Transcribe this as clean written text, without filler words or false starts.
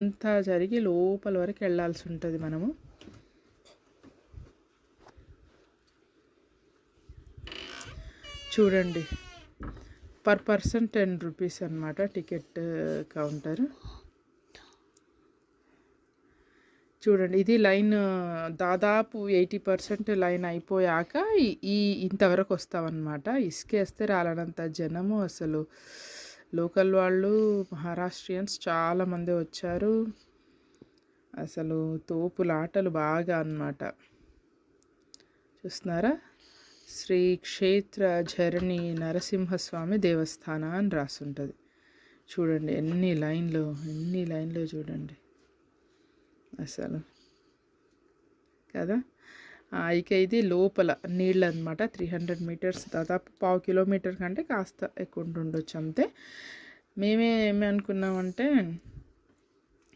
అంతా జరిగి లోపల వరకు వెళ్ళాల్సి ఉంటుంది మనము. చూడండి, పర్ పర్సన్ 10 రూపీస్ అనమాట టికెట్ కౌంటర్. చూడండి, ఇది లైన్ దాదాపు 80% లైన్ అయిపోయాక ఇంతవరకు వస్తామన్నమాట. ఇసుకేస్తే రాలనంత జనము. అసలు లోకల్ వాళ్ళు, మహారాష్ట్రియన్స్ చాలామంది వచ్చారు. అసలు తోపులాటలు బాగా అన్నమాట. చూస్తున్నారా, శ్రీ క్షేత్ర ఝరణి నరసింహస్వామి దేవస్థాన అని రాసుంటుంది. చూడండి ఎన్ని లైన్లో చూడండి అసలు కదా. ఇక ఇది లోపల నీళ్ళు అనమాట. 300 మీటర్స్, దాదాపు 1/2 కిలోమీటర్ కంటే కాస్త ఎక్కువ ఉంటుండొచ్చు అంతే. మేమే ఏమి అనుకున్నామంటే